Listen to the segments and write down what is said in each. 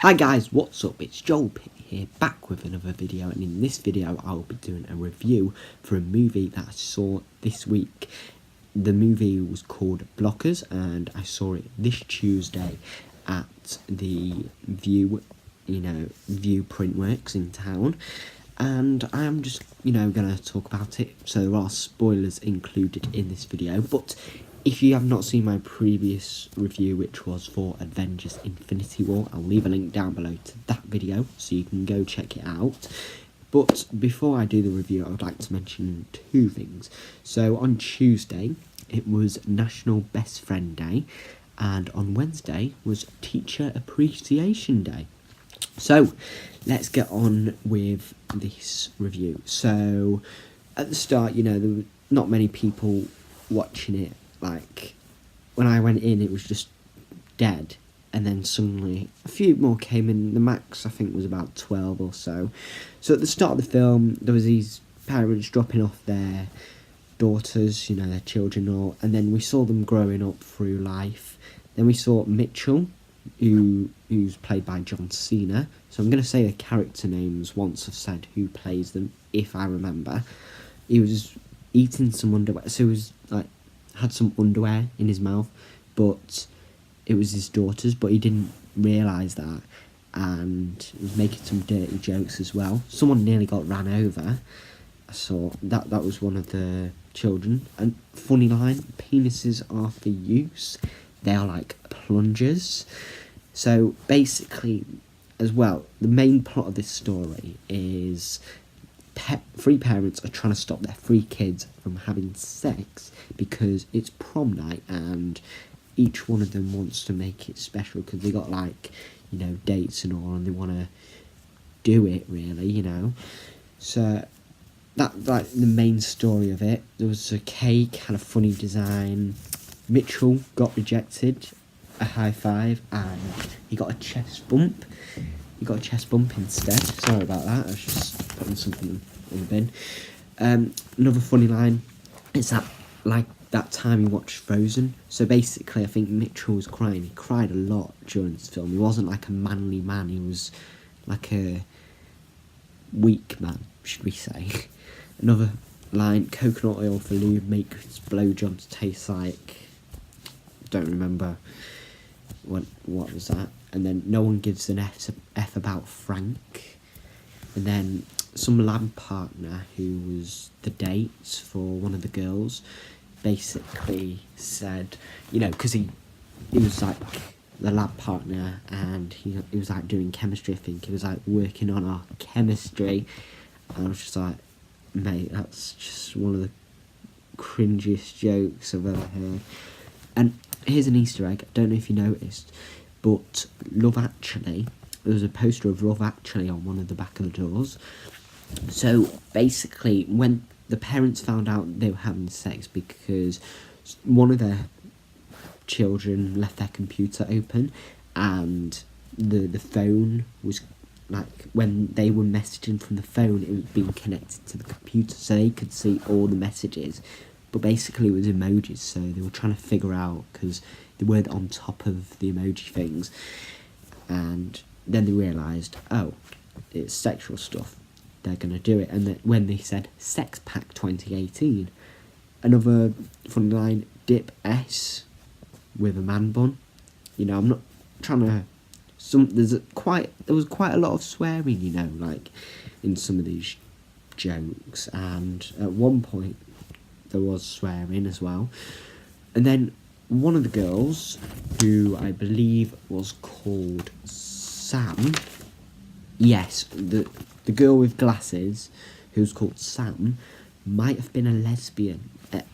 Hi guys, what's up? It's Joel Pitt here, back with another video, and in this video I'll be doing a review for a movie that I saw this week. The movie was called Blockers, and I saw it this Tuesday at the View Printworks in town, and I am just, going to talk about it, so there are spoilers included in this video, but if you have not seen my previous review, which was for Avengers Infinity War, I'll leave a link down below to that video, so you can go check it out. But before I do the review, I would like to mention two things. So on Tuesday, it was National Best Friend Day, and on Wednesday was Teacher Appreciation Day. So let's get on with this review. So at the start, there were not many people watching it. Like, when I went in, it was just dead, and then suddenly a few more came in. The max, I think, was about 12 or so. So at the start of the film, there was these parents dropping off their daughters, their children, and then we saw them growing up through life. Then we saw Mitchell, who's played by John Cena. So I'm going to say the character names once I've said who plays them, if I remember. He was eating some underwear, so he was like, had some underwear in his mouth, but it was his daughter's, but he didn't realise that, and he was making some dirty jokes as well. Someone nearly got ran over. I saw that was one of the children. And funny line, penises are for use. They are like plungers. So basically, as well, the main plot of this story is three parents are trying to stop their three kids from having sex because it's prom night, and each one of them wants to make it special because they got dates and all, and they want to do it really, So that's like the main story of it. There was a cake, had a funny design. Mitchell got rejected, a high five, and he got a chest bump. He got a chest bump instead. Sorry about that. I was just putting something in the bin. Another funny line is that time he watched Frozen. So basically, I think Mitchell was crying. He cried a lot during this film. He wasn't like a manly man. He was like a weak man, should we say. Another line, coconut oil for lube makes blowjobs taste like... don't remember what was that. And then no one gives an F about Frank. And then some lab partner who was the dates for one of the girls basically said, because he was like the lab partner, and he was like doing chemistry, I think. He was like working on our chemistry. And I was just like, mate, that's just one of the cringiest jokes I've ever heard. And here's an Easter egg, I don't know if you noticed, but Love Actually, there was a poster of Love Actually on one of the back of the doors. So basically, when the parents found out they were having sex because one of their children left their computer open, and the phone was, like, when they were messaging from the phone, it was being connected to the computer, so they could see all the messages. But basically it was emojis, so they were trying to figure out, because they weren't on top of the emoji things, and then they realised, oh, it's sexual stuff, they're going to do it. And then when they said Sex Pack 2018, another funny line, dip S with a man bun. I'm not trying to... there was quite a lot of swearing, like in some of these jokes, and at one point there was swearing as well. And then one of the girls, who I believe was called Sam, yes, the girl with glasses, who's called Sam, might have been a lesbian at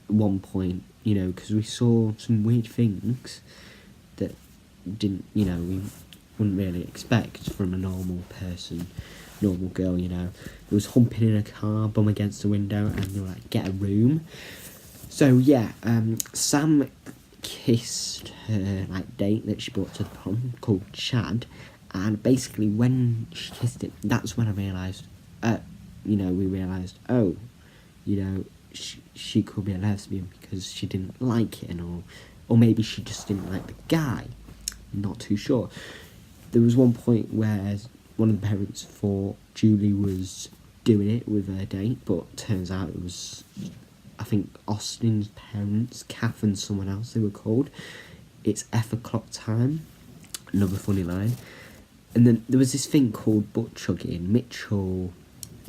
one point, because we saw some weird things that didn't, we wouldn't really expect from a normal person, normal girl, There was humping in a car, bum against the window, and they were like, get a room. So yeah, Sam kissed her date that she brought to the prom, called Chad, and basically when she kissed him, that's when I realised, we realised, oh, she could be a lesbian because she didn't like it and all, or maybe she just didn't like the guy, not too sure. there was one point where one of the parents thought Julie was doing it with her date, but turns out it was, I think, Austin's parents, Kath and someone else they were called. It's F o'clock time, another funny line. And then there was this thing called butt chugging. Mitchell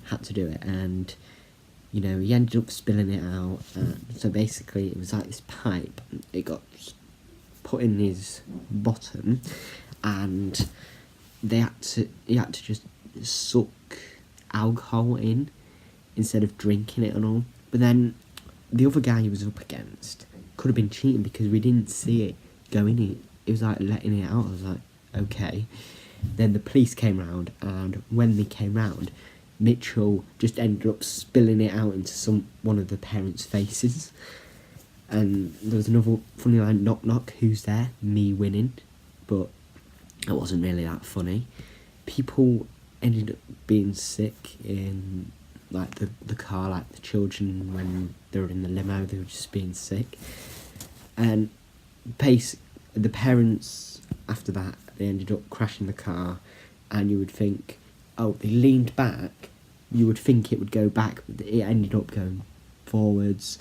had to do it, and you know, he ended up spilling it out. So basically it was like this pipe, it got put in his bottom, and he had to just suck alcohol in instead of drinking it and all. But then the other guy he was up against could have been cheating because we didn't see it go in. It was like letting it out. I was like, okay. Then the police came round, and when they came round, Mitchell just ended up spilling it out into one of the parents' faces. And there was another funny line, knock knock, who's there? Me winning. But it wasn't really that funny. People ended up being sick in like the car, like the children when they were in the limo, they were just being sick. And the parents after that, they ended up crashing the car, and you would think, oh, they leaned back, you would think it would go back, but it ended up going forwards.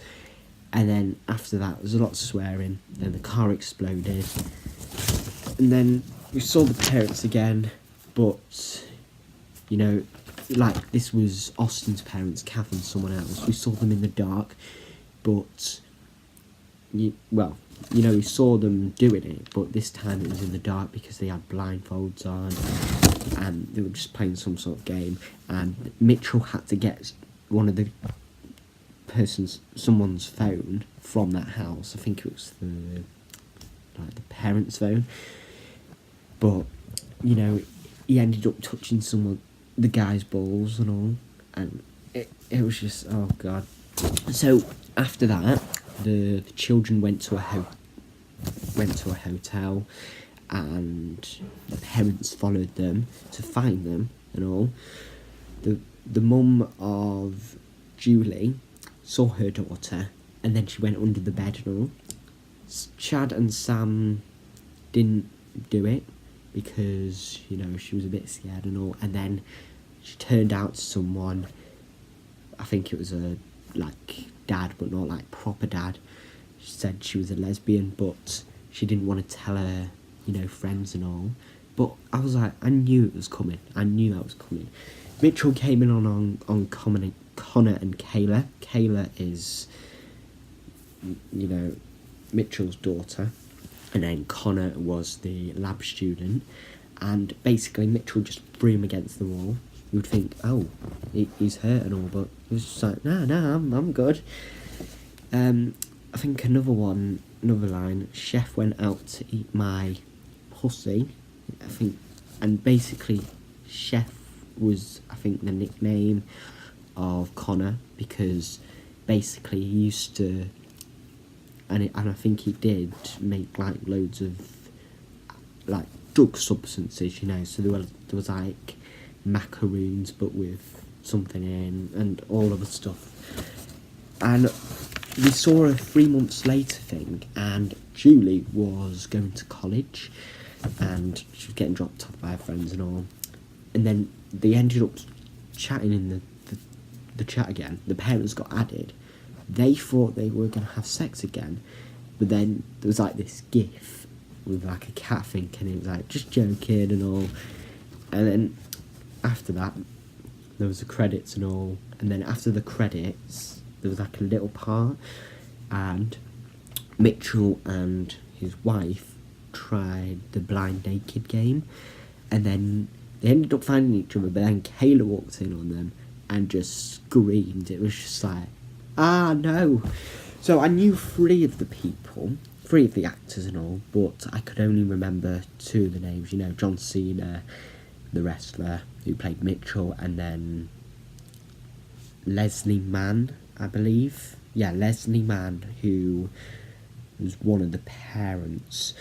And then after that, there was a lot of swearing, then the car exploded, and then we saw the parents again, but, you know, like, this was Austin's parents, Kath and someone else. We saw them in the dark, but, we saw them doing it, but this time it was in the dark because they had blindfolds on, and they were just playing some sort of game, and Mitchell had to get someone's phone from that house. I think it was the parents' phone, but, you know, he ended up touching the guy's balls and all, and it was just, oh god. So after that, the children went to a hotel, and the parents followed them to find them and all. The mum of Julie saw her daughter, and then she went under the bed and all. Chad and Sam didn't do it because, you know, she was a bit scared and all, and then she turned out to someone, I think it was a dad, but not like proper dad. She said she was a lesbian, but she didn't want to tell her, you know, friends and all. But I was like, I knew it was coming. I knew that was coming. Mitchell came in on Connor and Kayla. Kayla is, you know, Mitchell's daughter, and then Connor was the lab student. And basically Mitchell just threw him against the wall. You would think, oh, he's hurt and all, but he was just like, no, I'm good. I think another line, Chef went out to eat my pussy, I think, and basically Chef was, I think, the nickname of Connor, because basically he used to, and I think he did make like loads of like drug substances, you know, so there was like macaroons but with something in and all other stuff. And we saw a 3 months later thing, and Julie was going to college and she was getting dropped off by her friends and all, and then they ended up chatting in the chat again. The parents got added. They thought they were going to have sex again, but then there was like this gif with like a cat thing, and it was like just joking and all. And then after that there was the credits and all, and then after the credits there was like a little part, and Mitchell and his wife tried the blind naked game, and then they ended up finding each other, but then Kayla walked in on them and just screamed. It was just like, no. So I knew three of the actors and all, but I could only remember two of the names, you know, John Cena, the wrestler who played Mitchell, and then Leslie Mann, I believe. Yeah, Leslie Mann, who was one of the parents.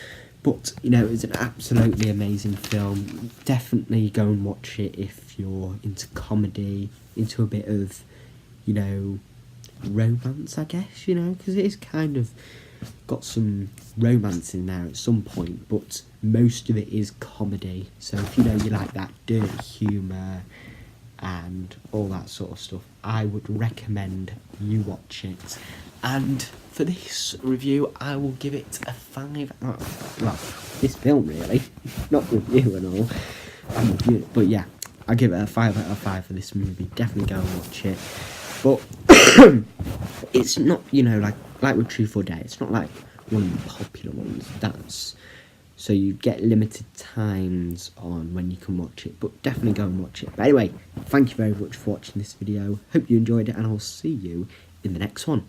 But, you know, it was an absolutely amazing film. Definitely go and watch it if you're into comedy, into a bit of, you know, romance, I guess, you know, because it is kind of got some romance in there at some point, but most of it is comedy. So if you know you like that dirty humour and all that sort of stuff, I would recommend you watch it. And for this review, I will give it a 5 out of, well, this film really, not review and all, but yeah, I'll give it a 5 out of 5 for this movie. Definitely go and watch it. But it's not, you know, like with Truth or Dare, it's not like one of the popular ones. That's so you get limited times on when you can watch it, but definitely go and watch it. But anyway, thank you very much for watching this video. Hope you enjoyed it, and I'll see you in the next one.